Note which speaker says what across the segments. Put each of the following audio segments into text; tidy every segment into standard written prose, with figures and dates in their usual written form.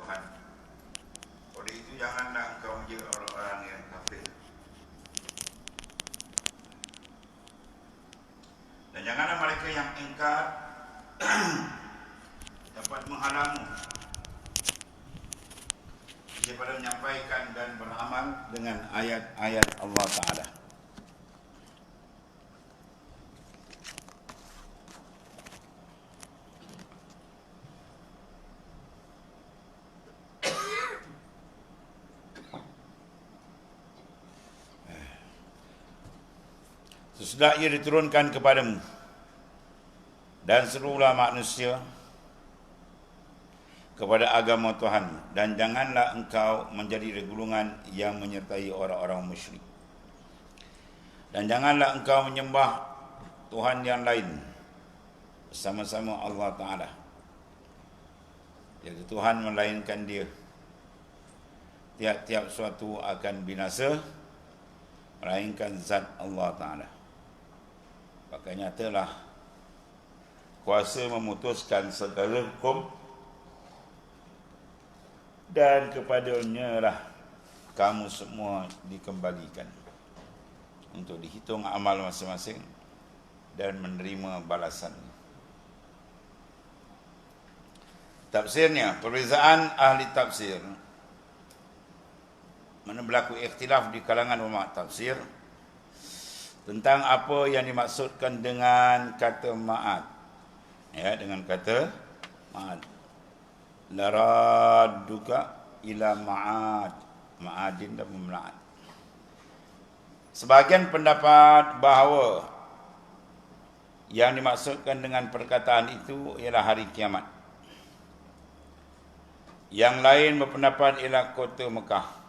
Speaker 1: Tuhan. Oleh itu janganlah engkau menjadi orang-orang yang kafir. Dan janganlah mereka yang ingkar dapat menghalangmu daripada menyampaikan dan beramal dengan ayat-ayat Allah Ta'ala. Sesudah ia diturunkan kepadamu dan seluruhlah manusia kepada agama Tuhan, dan janganlah engkau menjadi golongan yang menyertai orang-orang musyrik, dan janganlah engkau menyembah Tuhan yang lain bersama-sama Allah Ta'ala, iaitu Tuhan melainkan Dia. Tiap-tiap suatu akan binasa melainkan zat Allah Ta'ala. Maka nyatalah kuasa memutuskan segala hukum, dan kepadanya lah kamu semua dikembalikan untuk dihitung amal masing-masing dan menerima balasan. Tafsirnya, perbezaan ahli tafsir. Mana berlaku ikhtilaf di kalangan ulama tafsir tentang apa yang dimaksudkan dengan kata ma'ad. Ya, dengan kata ma'ad. Laraduka ila ma'ad, ma'adin dan ma'ad. Sebahagian pendapat bahawa yang dimaksudkan dengan perkataan itu ialah hari kiamat. Yang lain berpendapat ialah kota Mekah.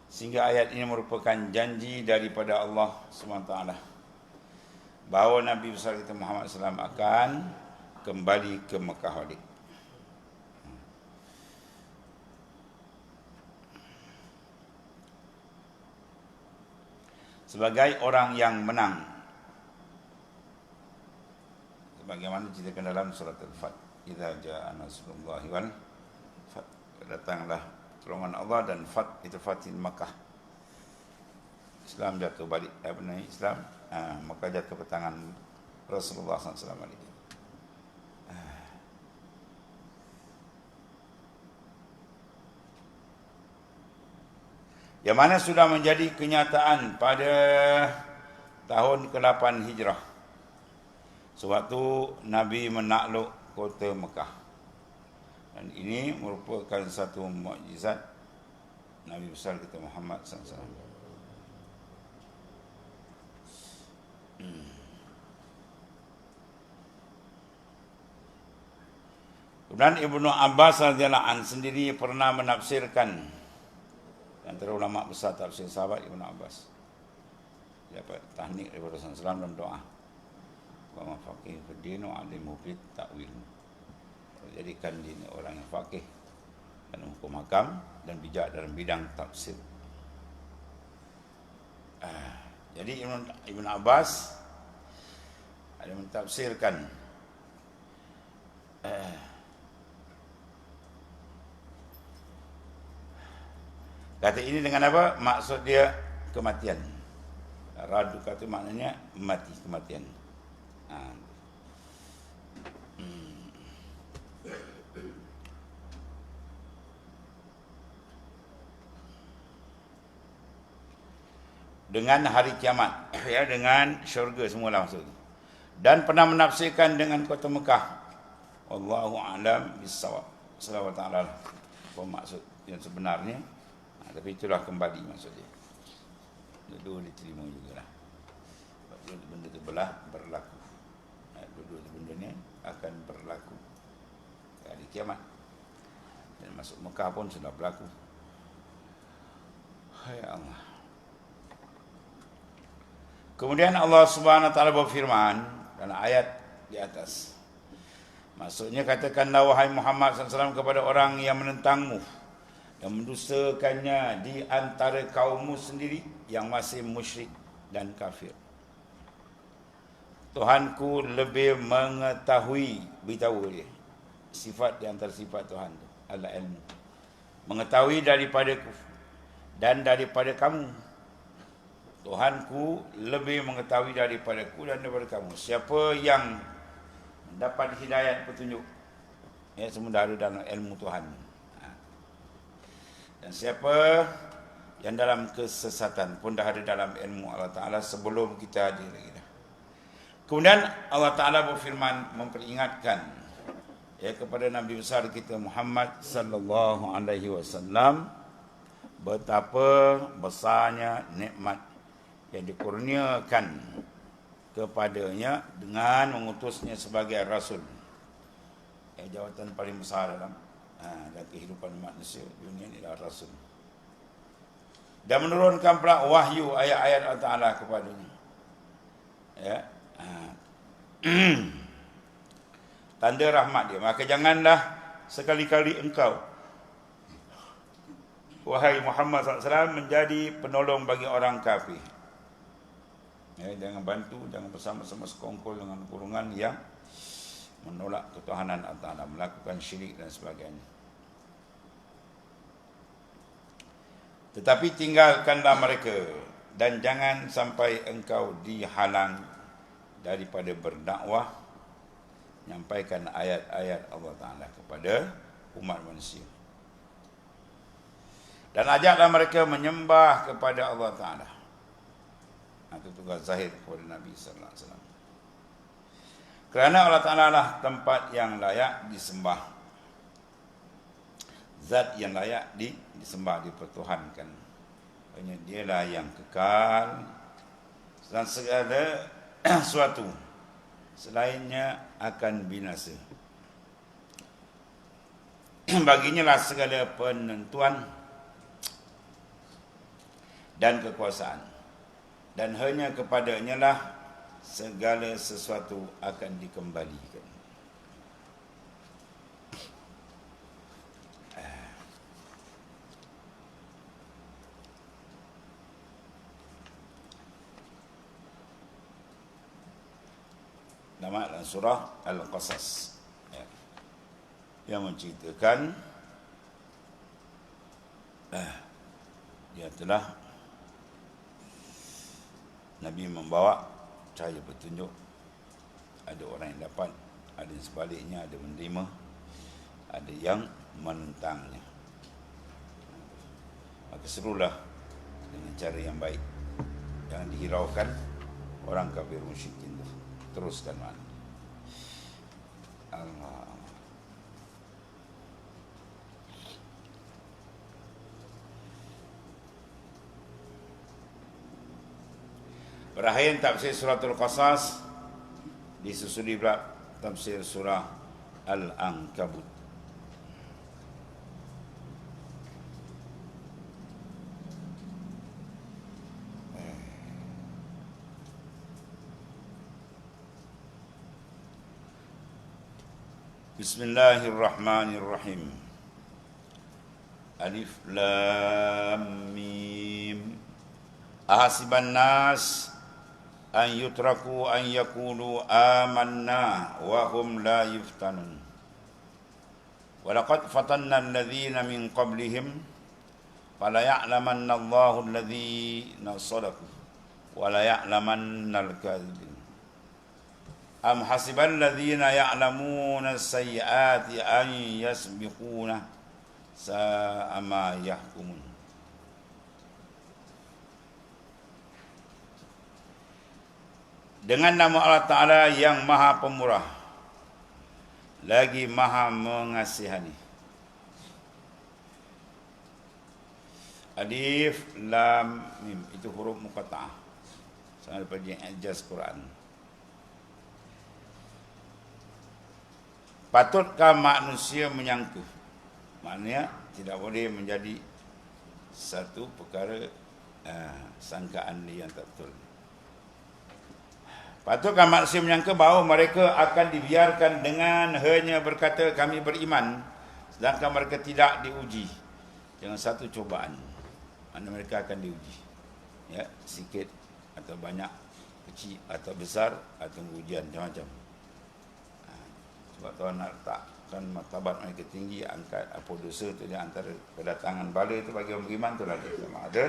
Speaker 1: Sehingga ayat ini merupakan janji daripada Allah SWT bahawa Nabi besar kita Muhammad SAW akan kembali ke Mekah balik. Sebagai orang yang menang, sebagaimana diceritakan dalam surat Al-Fat, idza jaa nasrullahi wal fath, datanglah pertolongan Allah dan fath itu fatin Makkah. Islam jatuh balik, Islam maka jatuh ke tangan Rasulullah SAW. Yang mana sudah menjadi kenyataan pada tahun ke-8 Hijrah, sewaktu Nabi menakluk kota Mekah. Dan ini merupakan satu mukjizat Nabi besar kita Muhammad SAW. Kemudian Ibnu Abbas radhiyallahu anhu sendiri pernah menafsirkan, antara ulama besar tafsir sahabat Ibnu Abbas, dapat tahnik daripada Rasulullah SAW dalam doa, wa ma faqih fi din wa alimu fit ta'wil, jadikan dia orang yang faqih dan hukum hakam dan bijak dalam bidang tafsir. Jadi Ibnu Abbas ada mentafsirkan kata ini dengan apa? Maksud dia kematian. Radu kata maknanya mati, kematian. Dengan hari kiamat, ya, dengan syurga semualah maksudnya. Dan pernah menafsirkan dengan kota Mekah. Wallahu a'lam bissawab. Sallallahu ta'ala apa maksud yang sebenarnya. Tapi itulah kembali maksudnya. Dua diterima jugalah. Dua benda itu berlaku. Dua benda ni akan berlaku hari kiamat. Dan masuk Mekah pun sudah berlaku. Hai Allah. Kemudian Allah Subhanahu wa taala berfirman dalam ayat di atas. Maksudnya, katakanlah wahai Muhammad SAW kepada orang yang menentangmu dan mendustakannya di antara kaummu sendiri yang masih musyrik dan kafir. Tuhanku lebih mengetahui, beritahu dia, sifat di antara sifat Tuhan itu. al-ilmu. Mengetahui daripada dan daripada kamu. Tuhanku lebih mengetahui daripadaku dan daripada kamu. Siapa yang mendapat hidayat petunjuk, ya, semua dah ada dalam ilmu Tuhan. Dan siapa yang dalam kesesatan pun dah ada dalam ilmu Allah Ta'ala sebelum kita hadir lagi dah. Kemudian Allah Ta'ala berfirman memperingatkan, ya, kepada Nabi besar kita Muhammad sallallahu alaihi wasallam betapa besarnya nikmat yang dikurniakan kepadanya dengan mengutusnya sebagai Rasul. Jawatan paling besar dalam kehidupan manusia dunia ini adalah Rasul. Dan menurunkan pula wahyu ayat-ayat Allah Ta'ala kepadanya. Ya. Tanda rahmat dia. Maka janganlah sekali-kali engkau, wahai Muhammad SAW, menjadi penolong bagi orang kafir. Ya, jangan bantu, jangan bersama-sama sekongkol dengan golongan yang menolak ketuhanan Allah Ta'ala, melakukan syirik dan sebagainya. Tetapi tinggalkanlah mereka dan jangan sampai engkau dihalang daripada berdakwah, menyampaikan ayat-ayat Allah Ta'ala kepada umat manusia. Dan ajaklah mereka menyembah kepada Allah Ta'ala. Itu tugas zahir kepada Nabi sallallahu alaihi wasallam. Kerana Allah Ta'ala lah tempat yang layak disembah, zat yang layak disembah, dipertuhankan. Hanya dialah yang kekal dan segala sesuatu selainnya akan binasa. Baginya lah segala penentuan dan kekuasaan, dan hanya kepadanya lah segala sesuatu akan dikembalikan. Nama surah Al-Qasas, ya, yang menceritakan dia telah Nabi membawa cahaya petunjuk. Ada orang yang dapat, ada yang sebaliknya, ada yang menerima, ada yang menentangnya. Maka serulah dengan cara yang baik. Jangan dihiraukan orang kafir musyrikin. Teruskan mana Allah. Berakhir tafsir suratul Qasas, disusuli pula tafsir surah Al-Ankabut. Bismillahirrahmanirrahim. Alif Lam Mim. Ahasiban nas an yutraku an yaqulu amanna wa hum la yuftanun. Wa laqad fatanna alladhina min qablihim fala ya'lamanna Allahu alladhina sadaqu wa la ya'lamanna al-kadhibin. Am hasibal ladzina ya'lamuna as-sayyi'ati an yasbiquna sa'a ma yahkumun. Dengan nama Allah Ta'ala yang Maha Pemurah lagi Maha Mengasihani. Alif Lam Mim itu huruf muqatta'ah. Sangat daripada ijaz Quran. Patutkah manusia menyangka? Maknanya tidak boleh menjadi satu perkara sangkaan yang tak betul. Patutkah manusia menyangka bahawa mereka akan dibiarkan dengan hanya berkata kami beriman, sedangkan mereka tidak diuji dengan satu cubaan. Mana mereka akan diuji, ya, sikit atau banyak, kecil atau besar, atau ujian macam-macam. Sebab Tuhan nak letak kan martabat mereka tinggi, angkat apa dosa tu di antara kedatangan bala tu bagi orang beriman tu lah dia sama ada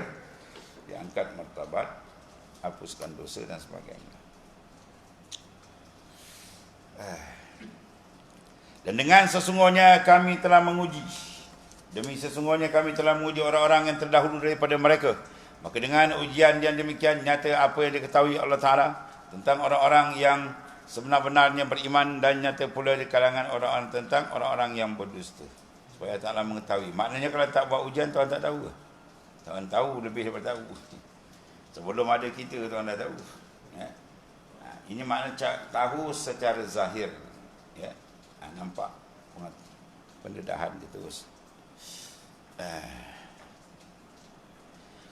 Speaker 1: diangkat martabat, hapuskan dosa dan sebagainya. Dan dengan sesungguhnya kami telah menguji, demi sesungguhnya kami telah menguji orang-orang yang terdahulu daripada mereka, maka dengan ujian yang demikian nyata apa yang diketahui Allah Ta'ala tentang orang-orang yang sebenar-benarnya beriman, dan nyata pula di kalangan orang-orang tentang orang-orang yang berdusta. Supaya Allah Ta'ala mengetahui. Maknanya kalau tak buat ujian, Tuhan tak tahu. Tuhan tahu lebih daripada tahu. Sebelum ada kita, Tuhan dah tahu. Ya. Ini makna tahu secara zahir. Ya. Nampak pendedahan dia terus.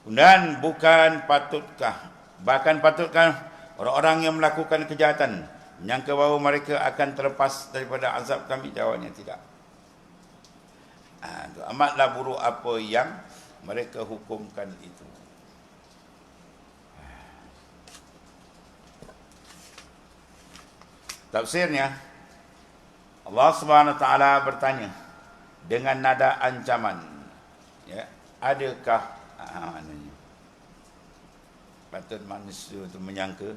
Speaker 1: Dan bukan patutkah, bahkan patutkah orang-orang yang melakukan kejahatan menyangka bahawa mereka akan terlepas daripada azab kami? Jawabnya tidak. Amatlah buruk apa yang mereka hukumkan itu. Tafsirnya, Allah Subhanahu Wa Taala bertanya dengan nada ancaman. Ya, adakah patut manusia itu menyangka?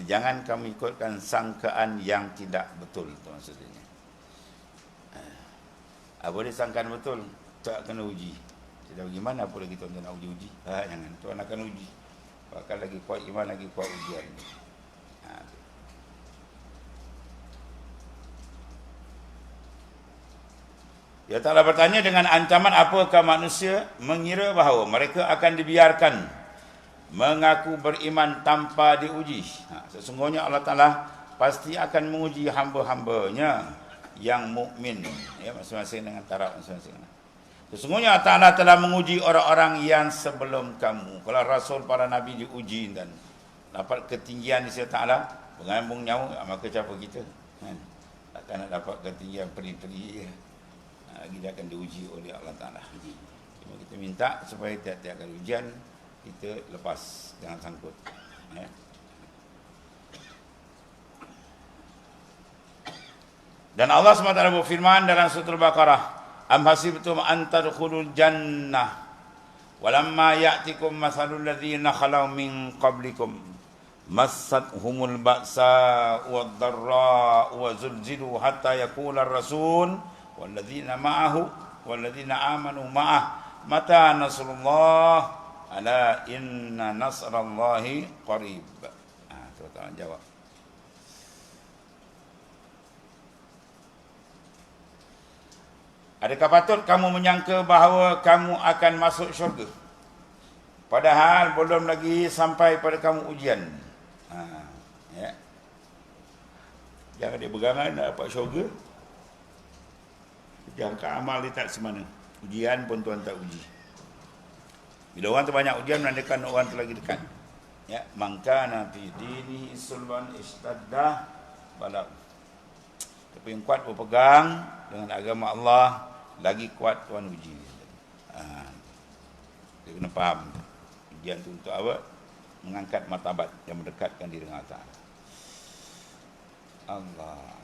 Speaker 1: Jangan kamu ikutkan sangkaan yang tidak betul, itu maksudnya. Apa dia sangkaan betul? Tak kena uji. Tidak bagaimana pula kita nak uji-uji. Jangan, Tuhan akan uji. Bahkan lagi kuat iman, lagi kuat ujian. Ya Ta'ala bertanya dengan ancaman, apakah manusia mengira bahawa mereka akan dibiarkan mengaku beriman tanpa diuji? Sesungguhnya Allah Ta'ala pasti akan menguji hamba-hambanya yang mukmin, ya, masing-masing dengan taraf masing-masing. Sesungguhnya Allah Ta'ala telah menguji orang-orang yang sebelum kamu. Kalau Rasul, para Nabi diuji dan dapat ketinggian di sisi Allah, mengambung nyawa, maka siapa kita? Takkan nak dapat ketinggian peri-peri, lagi dia akan diuji oleh Allah Ta'ala. Cuma kita minta supaya tiap-tiap kali ujian kita lepas, jangan sangkut. Ya. Dan Allah SWT berfirman dalam surah Al-Baqarah, am hasibtum an tadkhulul jannah walamma ya'tikum mathalul ladzina khalau min qablikum massathumul ba'sa wad-dharra wa zulzilu hatta yaqula ar-rasul walladzina ma'ahu walladzina amanu ma'ah mata nasrullah ala inna nasrallahi qarib. Tuan-tuan jawab. Adakah patut kamu menyangka bahawa kamu akan masuk syurga, padahal belum lagi sampai pada kamu ujian? Ya. Jangan dia berangan nak dapat syurga, jangka amal dia tak semana. Ujian pun Tuhan tak uji. Bila orang tu banyak ujian, menandakan orang tu lagi dekat. Ya, mangkana fi dinihi sulban istaddah balak. Tapi yang kuat berpegang dengan agama Allah, lagi kuat Tuhan uji. Dia kena faham ujian tu untuk apa? Mengangkat martabat yang mendekatkan diri dengan Allah. Allah.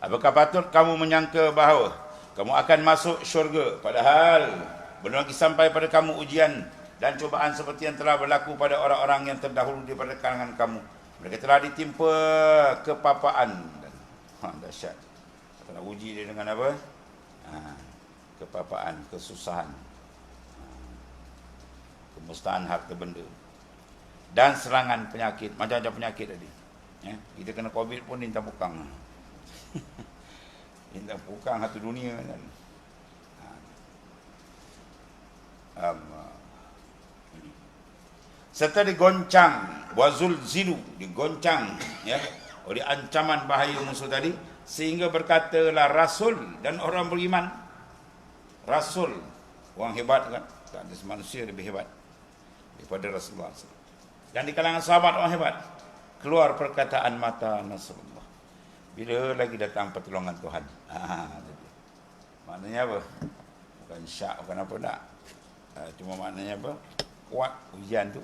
Speaker 1: Apakah patut kamu menyangka bahawa kamu akan masuk syurga, padahal belum lagi sampai pada kamu ujian dan cubaan seperti yang telah berlaku pada orang-orang yang terdahulu daripada kalangan kamu. Mereka telah ditimpa kepapaan. Dahsyat. Kita nak uji dia dengan apa? Kepapaan, kesusahan, kemusnahan harta benda, dan serangan penyakit, macam-macam penyakit tadi. Ya, kita kena COVID pun minta pukang. Minta pukang satu dunia kan. Serta digoncang, wazul zilu, digoncang ya oleh ancaman bahaya musuh tadi, sehingga berkatalah Rasul dan orang beriman. Rasul, orang hebat kan, tak ada manusia lebih hebat daripada Rasulullah. Dan di kalangan sahabat orang hebat. keluar perkataan mata nasrullah. Bila lagi datang pertolongan Tuhan. Maknanya apa? Bukan syak, bukan apa tak. Cuma maknanya apa? Kuat ujian tu.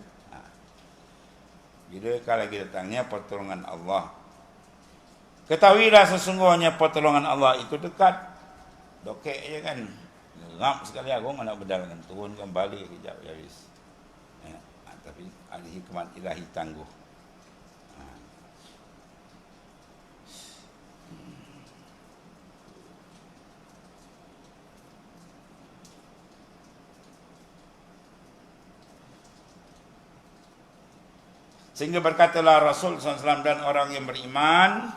Speaker 1: Bila lagi datangnya pertolongan Allah. Ketahuilah sesungguhnya pertolongan Allah itu dekat. Dokek je kan. Ngap sekali aku nak bedalkan. Turun kembali kejap. Habis. Tapi ahli hikmat ilahi tangguh. Sehingga berkatalah Rasul SAW dan orang yang beriman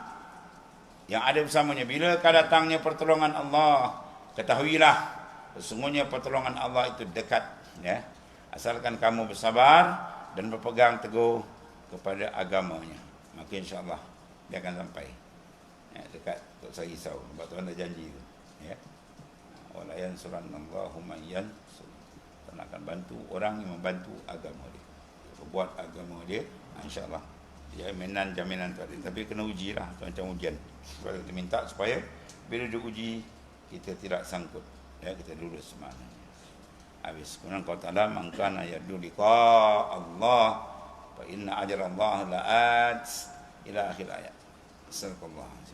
Speaker 1: yang ada bersamanya, bila datangnya pertolongan Allah, ketahuilah sesungguhnya pertolongan Allah itu dekat, ya. Asalkan kamu bersabar dan berpegang teguh kepada agamanya, maka insya-Allah dia akan sampai. Ya, dekat, tak usah risau. Sebab Tuhan dah janji tu, ya. Wala yansurannallahu man yansur. Tuhan akan bantu orang yang membantu agama dia, buat agama dia, insya-Allah. Jaminan tu ada. Tapi kena uji lah, macam ujian. Sebab kita minta supaya bila diuji kita tidak sangkut, ya, kita lulus semuanya. Habis. Kemudian kau ta'ala mangkana yadu liqa Allah fa inna ajra Allah la'at ila akhir ayat. Astagfirullah.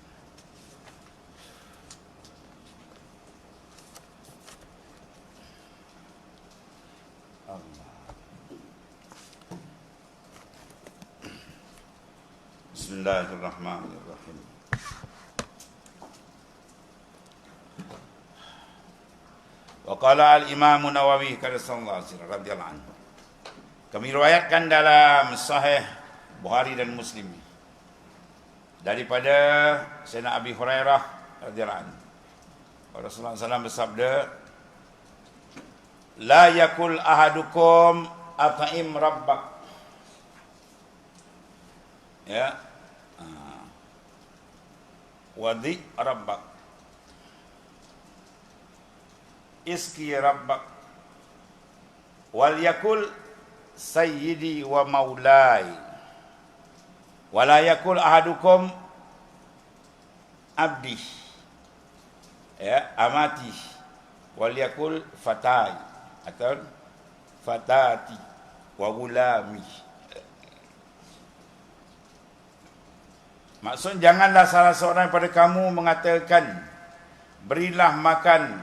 Speaker 1: Bismillahirrahmanirrahim. Wa qala al-Imam Nawawi radhiyallahu anhu. Kami riwayatkan dalam Sahih Bukhari dan Muslim daripada Sayyidina Abi Hurairah radhiyallahu anhu. Rasulullah SAW bersabda, la yakul ahadukum at'im rabbak. Ya. Wadi rabbak. Iski rabbak. Wal yakul sayyidi wa maulai. Wala yakul ahadukum abdi. Ya, amati. Wal yakul fatai atau fatati wa gulami. Maksud, janganlah salah seorang daripada kamu mengatakan berilah makan,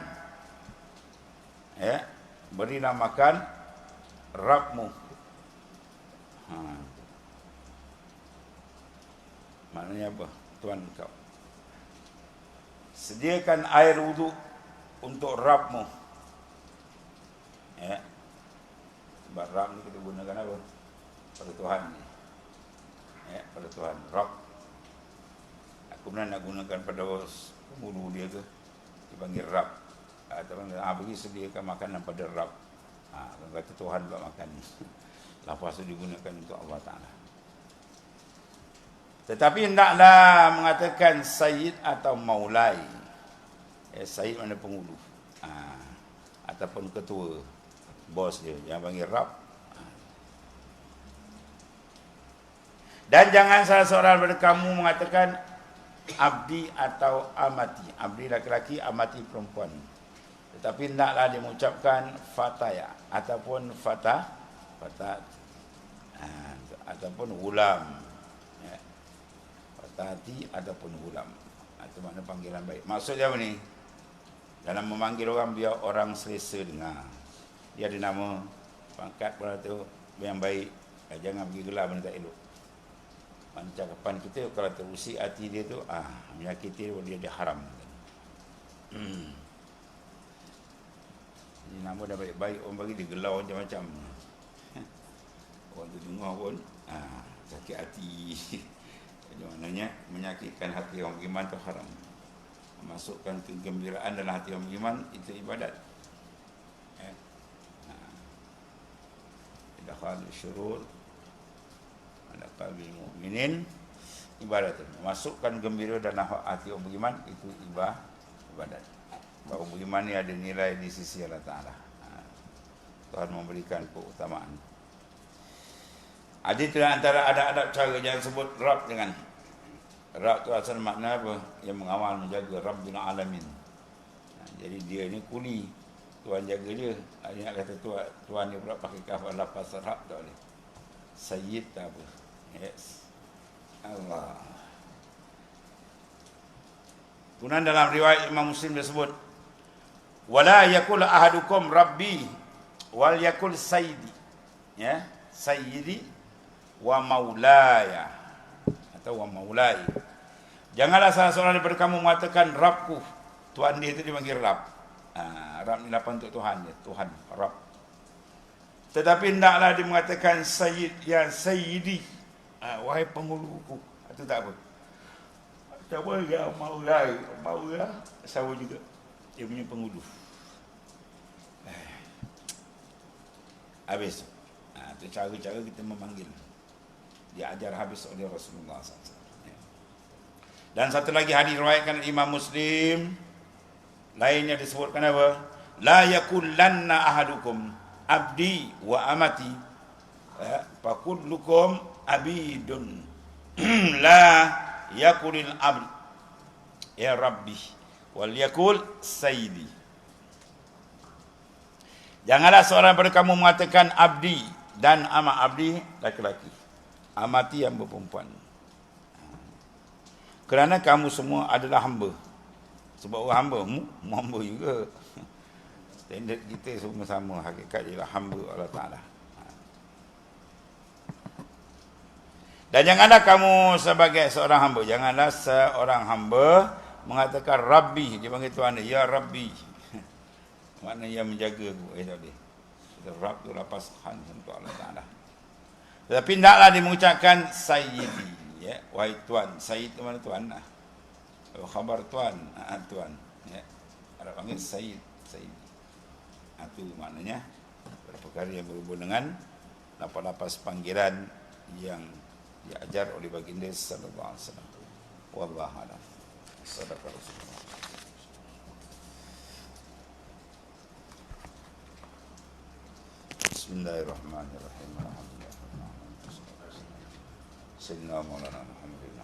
Speaker 1: ya, berilah makan Rabbmu. Maknanya apa? Tuhan kau. Sediakan air wuduk untuk Rabbmu. Ya. Sebab Rabb ni kita gunakan apa? Pada Tuhan ni. Ya, pada Tuhan. Rabb. Kemudian nak gunakan pada penghulu dia tu, dipanggil Rabb. Bagi sediakan makanan pada Rabb. Kata Tuhan buat makan. Lafaz itu digunakan untuk Allah Ta'ala. Tetapi hendaklah mengatakan Sayyid atau Maulai. Sayyid mana penghulu. Ataupun ketua, bos dia, yang panggil Rabb. Dan jangan salah seorang daripada kamu mengatakan abdi atau amati. Abdi laki-laki, amati perempuan. Tetapi hendaklah dia mengucapkan fataya ataupun fatat ataupun gulam, ya. Fatati ataupun gulam. Itu makna panggilan baik. Maksudnya apa ni? Dalam memanggil orang biar orang selesa dengar. Dia ada nama, pangkat pada tu yang baik. Jangan pergi gelar benda tak elok. Cakapan kita kalau terusik hati dia tu, menyakiti dia haram. Ini nama dah baik-baik, orang bagi dia gelau macam-macam. Orang tu dengar pun sakit hati. Jadi maknanya menyakitkan hati orang beriman tu haram. Masukkan kegembiraan dalam hati orang beriman itu ibadat. Dakhal syurur ala qalbil mu'minin ibadat. Masukkan gembira dalam hati orang beriman itu ibadat. Bahawa beriman ni ada nilai di sisi Allah Ta'ala. Tuhan memberikan keutamaan. Ada tu antara adab-adab cara jangan sebut Rabb dengan. Rabb tu asal makna apa? Yang mengawal, menjaga, Rabbul Alamin. Jadi dia ni kuli, Tuhan jaga dia. Ada nak kata Tuhan ni pula pakai kafar lafaz Rabb tak boleh. Sayyid tak apa. Yes. Allah. Kemudian dalam riwayat Imam Muslim disebut, wala yakul ahadukum rabbi wal yakul sayyidi. Ya, sayyidi wa maulaya atau wa maulai. Janganlah salah seorang daripada kamu mengatakan Rabbku. Tuhan dia itu dipanggil Rabb. Rabb ni lapang untuk Tuhan dia, Tuhan, Rabb. Tetapi hendaklah dia mengatakan Sayyid, ya Sayyidi, wahai penghuluku. Itu tak apa. Sama ya maulai, maulai sama juga. Dia punya penghulu. Habis. Itu cara-cara kita memanggil. Diajar habis oleh Rasulullah SAW. Dan satu lagi hadis riwayatkan Imam Muslim, lainnya disebutkan apa? La yakullanna ahadukum abdi wa amati fa kullukum abidun. La yakulil abd ya rabbi wal yakul sayyidi. Janganlah seorang daripada kamu mengatakan abdi dan ama. Abdi laki-laki, amati yang perempuan. Kerana kamu semua adalah hamba. Sebab orang hamba, hamba juga. Standard kita semua sama, hakikat ialah hamba Allah Ta'ala. Dan janganlah kamu sebagai seorang hamba, janganlah seorang hamba mengatakan Rabbi, dia panggil Tuhan dia, ya Rabbi. Maknanya yang menjaga aku. Tak boleh. Rabb tu lapas khan untuk Allah Ta'ala. Tetapi hendaklah dia mengucapkan Sayyidi. Ya, wahai Tuan. Sayyid tu mana Tuan lah. Khabar Tuan, Tuan. Ya. Ada panggil Sayyid, Sayyid. Itu maknanya perkara yang berhubung dengan lapas-lapas panggilan yang diajar oleh baginda sallallahu alaihi wasallam. Wallahu a'lam. Sadaqah Rasulullah. Bismillahirrahmanirrahim. Sayyidina Maulana Muhammadin